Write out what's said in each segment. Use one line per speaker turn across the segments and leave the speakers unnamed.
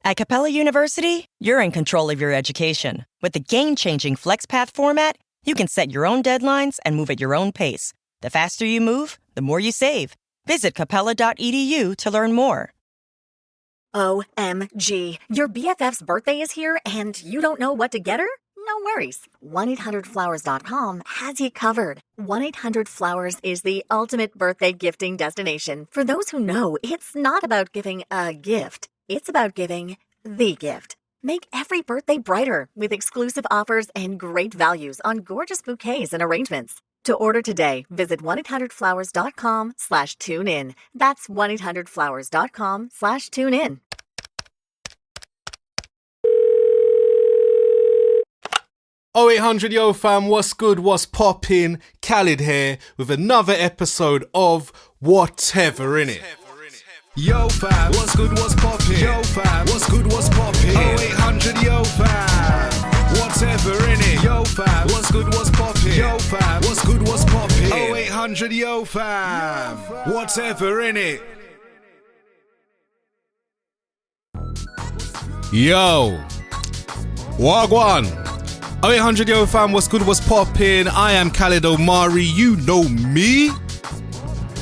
At Capella University, you're in control of your education. With the game-changing FlexPath format, you can set your own deadlines and move at your own pace. The faster you move, the more you save. Visit capella.edu to learn more.
OMG, your BFF's birthday is here and you don't know what to get her? No worries. 1-800-Flowers.com has you covered. 1-800-Flowers is the ultimate birthday gifting destination. For those who know, it's not about giving a gift. It's about giving the gift. Make every birthday brighter with exclusive offers and great values on gorgeous bouquets and arrangements. To order today, visit 1-800-Flowers.com/tune-in. That's 1-800-Flowers.com/tune-in.
Oh, 800 yo fam, what's good, what's poppin'? Khalid here with another episode of WHTVRINNIT.
Yo fam, what's good, what's poppin'? Yo fam, what's good, what's poppin'? Oh 800 yo fam, whatever in it. Yo fam, what's good, what's poppin'? Yo fam, what's good, what's poppin'? Oh 800 yo fam, whatever in it.
Yo, wagwan. Oh 800 yo fam, what's good, what's poppin'? I am Khalid Omari, you know me.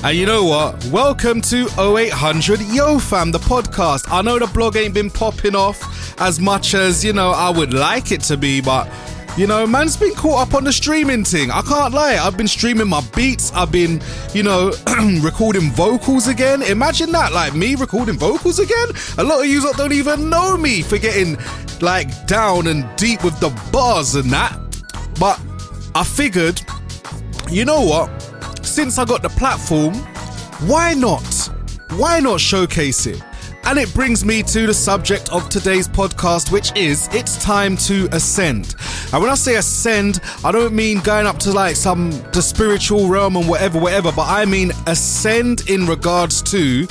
And you know what? Welcome to 0800 Yo Fam, the podcast. I know the blog ain't been popping off as much as, I would like it to be, but, man's been caught up on the streaming thing. I can't lie. I've been streaming my beats. I've been, recording vocals again. Imagine that, like me recording vocals again. A lot of you don't even know me for getting, down and deep with the bars and that. But I figured, you know what? Since I got the platform, why not? Why not showcase it? And it brings me to the subject of today's podcast, which is it's time to ascend. And when I say ascend, I don't mean going up to the spiritual realm and whatever, but I mean ascend in regards to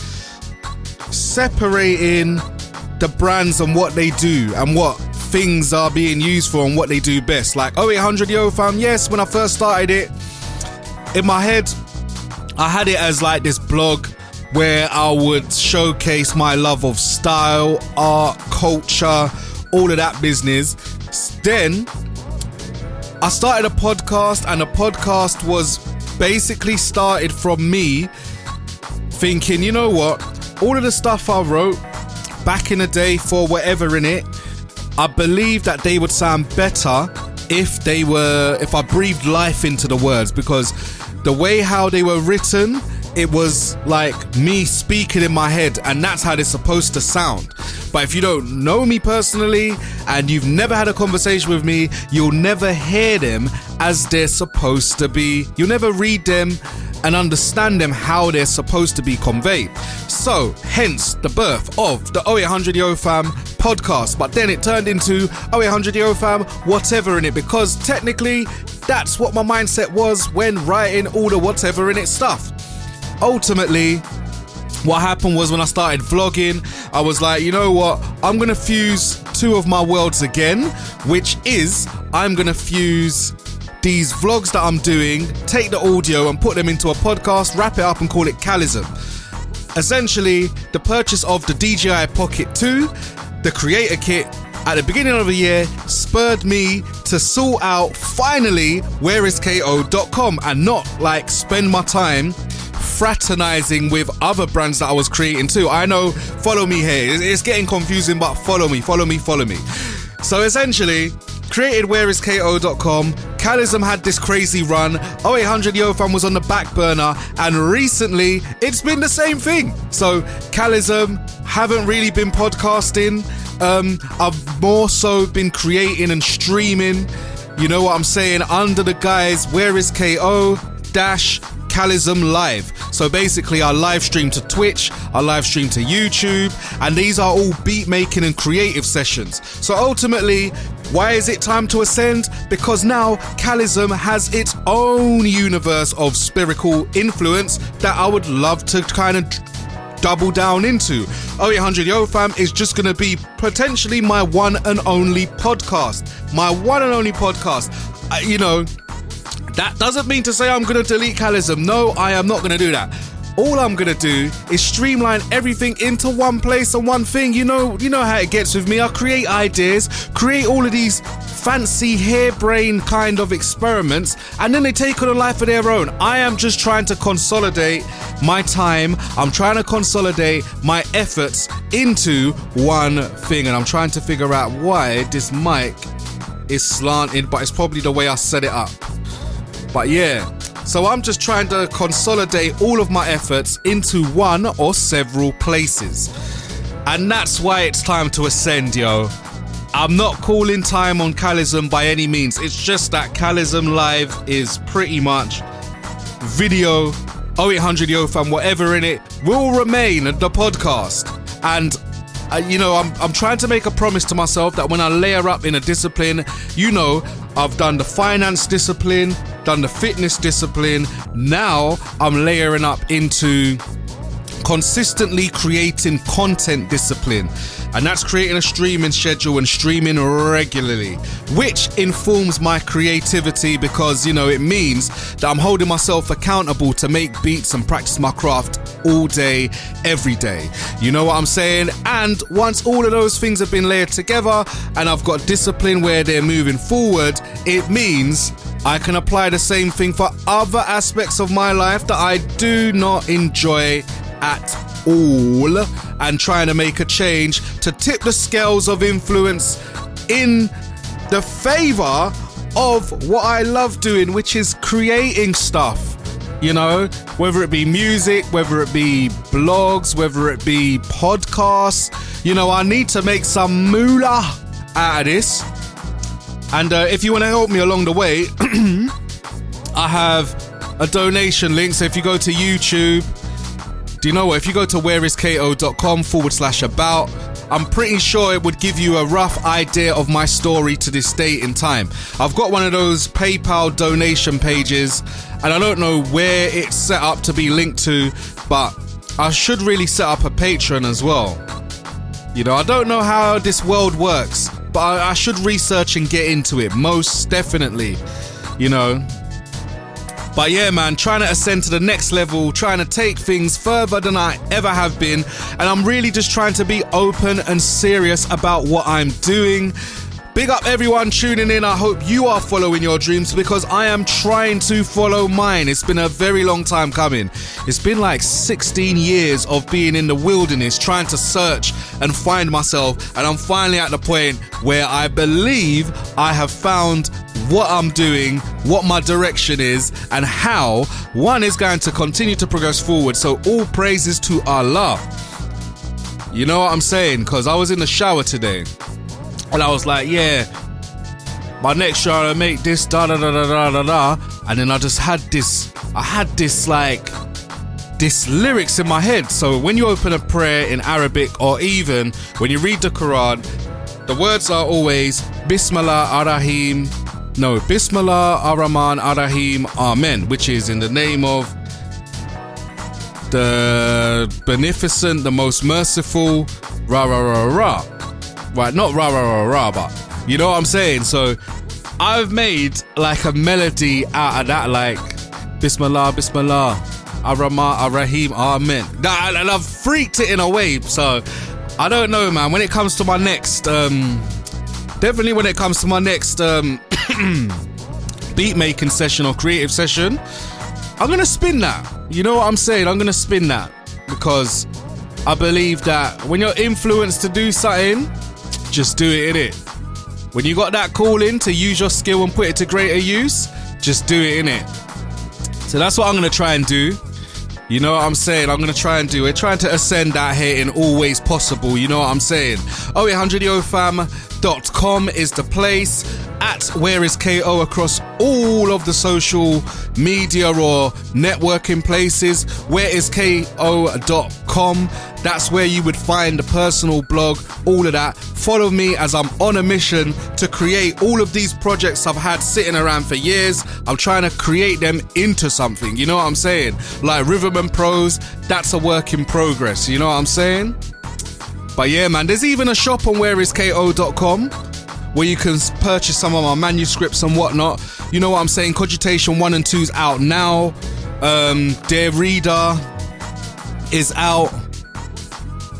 separating the brands and what they do and what things are being used for and what they do best. Like 0800 Yo Fam, yes, when I first started it, in my head, I had it as this blog where I would showcase my love of style, art, culture, all of that business. Then I started a podcast, and the podcast was basically started from me thinking, you know what, all of the stuff I wrote back in the day for whatever in it, I believe that they would sound better if I breathed life into the words, because the way how they were written, it was like me speaking in my head, and that's how they're supposed to sound. But if you don't know me personally and you've never had a conversation with me, you'll never hear them as they're supposed to be. You'll never read them and understand them how they're supposed to be conveyed. So, hence the birth of the 0800 Yo Fam podcast. But then it turned into 0800 Yo Fam, whatever in it, because technically that's what my mindset was when writing all the whatever in it stuff. Ultimately, what happened was when I started vlogging, I was like, you know what? I'm going to fuse two of my worlds again, which is I'm going to fuse these vlogs that I'm doing, take the audio and put them into a podcast, wrap it up and call it Khalism. Essentially, the purchase of the DJI Pocket 2, the creator kit, at the beginning of the year spurred me to sort out finally whereisko.com and not spend my time fraternizing with other brands that I was creating too. I know, follow me here. It's getting confusing, but follow me. So essentially, created whereisko.com. Khalism had this crazy run. 0800 Yo Fam was on the back burner, and recently it's been the same thing. So Khalism, haven't really been podcasting. I've more so been creating and streaming, you know what I'm saying, under the guise whereisko-Khalism live. So basically I live stream to Twitch, I live stream to YouTube, and these are all beat making and creative sessions. So ultimately, why is it time to ascend? Because now Khalism has its own universe of spiritual influence that I would love to kind of double down into. 0800 Yo Fam is just going to be potentially my one and only podcast. That doesn't mean to say I'm going to delete Khalism. No, I am not going to do that. all I'm gonna do is streamline everything into one place and one thing. You know how it gets with me. I create ideas, create all of these fancy harebrained kind of experiments, and then they take on a life of their own. I am just trying to consolidate my time. I'm trying to consolidate my efforts into one thing, and I'm trying to figure out why this mic is slanted, but it's probably the way I set it up. But yeah, so I'm just trying to consolidate all of my efforts into one or several places. And that's why it's time to ascend, yo. I'm not calling time on Khalism by any means. It's just that Khalism Live is pretty much video, 0800 Yo Fam, whatever in it, will remain the podcast. And I'm trying to make a promise to myself that when I layer up in a discipline, I've done the finance discipline, done the fitness discipline. Now I'm layering up into consistently creating content discipline, and that's creating a streaming schedule and streaming regularly, which informs my creativity because it means that I'm holding myself accountable to make beats and practice my craft all day, every day. You know what I'm saying? And once all of those things have been layered together and I've got discipline where they're moving forward, it means I can apply the same thing for other aspects of my life that I do not enjoy at all, and trying to make a change to tip the scales of influence in the favor of what I love doing, which is creating stuff. Whether it be music, whether it be blogs, whether it be podcasts, I need to make some moolah out of this. And if you want to help me along the way, I have a donation link. So if you go to YouTube, do you know what? If you go to whereisKO.com/about, I'm pretty sure it would give you a rough idea of my story to this date in time. I've got one of those PayPal donation pages, and I don't know where it's set up to be linked to, but I should really set up a Patreon as well. I don't know how this world works, but I should research and get into it, most definitely, But yeah, man, trying to ascend to the next level, trying to take things further than I ever have been. And I'm really just trying to be open and serious about what I'm doing. Big up everyone tuning in. I hope you are following your dreams because I am trying to follow mine. It's been a very long time coming. It's been like 16 years of being in the wilderness, trying to search and find myself. And I'm finally at the point where I believe I have found what I'm doing, what my direction is, and how one is going to continue to progress forward. So all praises to Allah. You know what I'm saying? Because I was in the shower today and I was like, yeah, my next show I make this, da da da da da da da. And then I just had this lyrics in my head. So when you open a prayer in Arabic, or even when you read the Quran, the words are always Bismillah ar-Rahim. No, Bismillah ar-Rahman ar-Rahim, Amen, which is in the name of the beneficent, the most merciful, Ra Ra Ra Ra. Right, not Ra Ra Ra Ra, but you know what I'm saying? So I've made like a melody out of that, like Bismillah, Bismillah, ar-Rahman ar-Rahim, Amen. And I've freaked it in a way. So I don't know, man. When it comes to my next, definitely when it comes to my next beat making session or creative session, I'm gonna spin that. You know what I'm saying? I'm gonna spin that because I believe that when you're influenced to do something, just do it, innit? When you got that calling to use your skill and put it to greater use, just do it, innit? So that's what I'm gonna try and do. You know what I'm saying? I'm gonna try and do it. Trying to ascend out here in all ways possible. You know what I'm saying? 0800YoFam.com is the place. At WhereisKO across all of the social media or networking places. WhereisKO.com. That's where you would find the personal blog, all of that. Follow me as I'm on a mission to create all of these projects I've had sitting around for years. I'm trying to create them into something. You know what I'm saying? Like Rhythm and Prose, that's a work in progress. You know what I'm saying? But yeah, man, there's even a shop on WhereisKO.com where you can purchase some of my manuscripts and whatnot. You know what I'm saying? Cogitation 1 and 2's out now. Dear Reader, is out.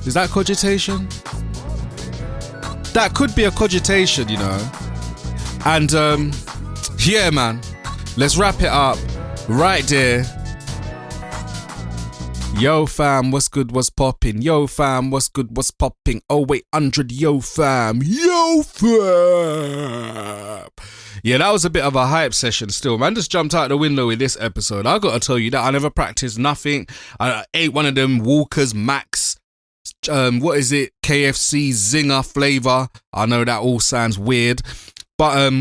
Is that cogitation? That could be a cogitation, you know. And yeah, man, let's wrap it up right there. Yo fam, what's good, what's popping? Yo fam, what's good, what's popping? 0800 yo fam, yo fam. Yeah, that was a bit of a hype session still. Man just jumped out the window with this episode. I gotta tell you that I never practiced nothing. I ate one of them Walker's Max, what is it? KFC Zinger flavor. I know that all sounds weird. But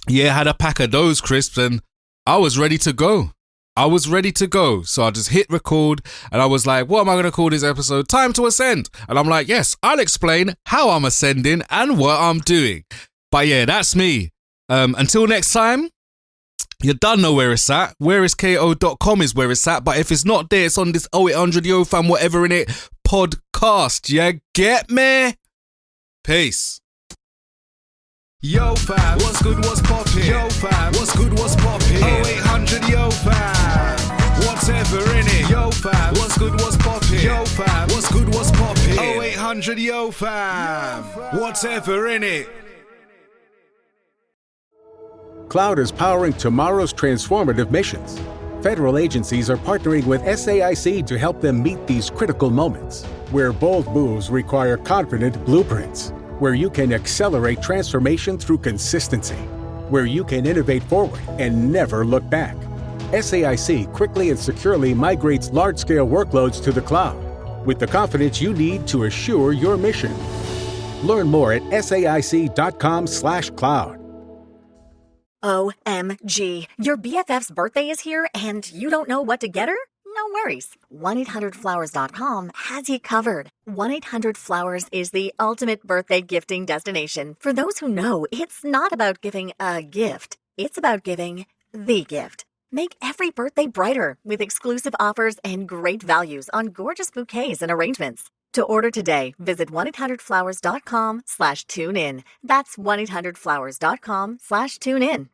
yeah, I had a pack of those crisps and I was ready to go. So I just hit record and I was like, what am I going to call this episode? Time to Ascend. And I'm like, yes, I'll explain how I'm ascending and what I'm doing. But yeah, that's me. Until next time, you don't know where it's at. Whereisko.com is where it's at. But if it's not there, it's on this 0800 Yo Fam, whatever in it, podcast. You get me? Peace.
Yo fam, what's good, what's poppin'? Yo fam, what's good, what's poppin'? 0800 yo fam, whatever in it. Yo fam, what's good, what's poppin'? Yo fam, what's good, what's poppin'? 0800 yo fam, whatever in it.
Cloud is powering tomorrow's transformative missions. Federal agencies are partnering with SAIC to help them meet these critical moments, where bold moves require confident blueprints, where you can accelerate transformation through consistency, where you can innovate forward and never look back. SAIC quickly and securely migrates large-scale workloads to the cloud with the confidence you need to assure your mission. Learn more at saic.com/cloud.
OMG, your BFF's birthday is here and you don't know what to get her? No worries. 1-800-Flowers.com has you covered. 1-800-Flowers is the ultimate birthday gifting destination. For those who know, it's not about giving a gift. It's about giving the gift. Make every birthday brighter with exclusive offers and great values on gorgeous bouquets and arrangements. To order today, visit 1-800-Flowers.com/tune in. That's 1-800-Flowers.com/tune in.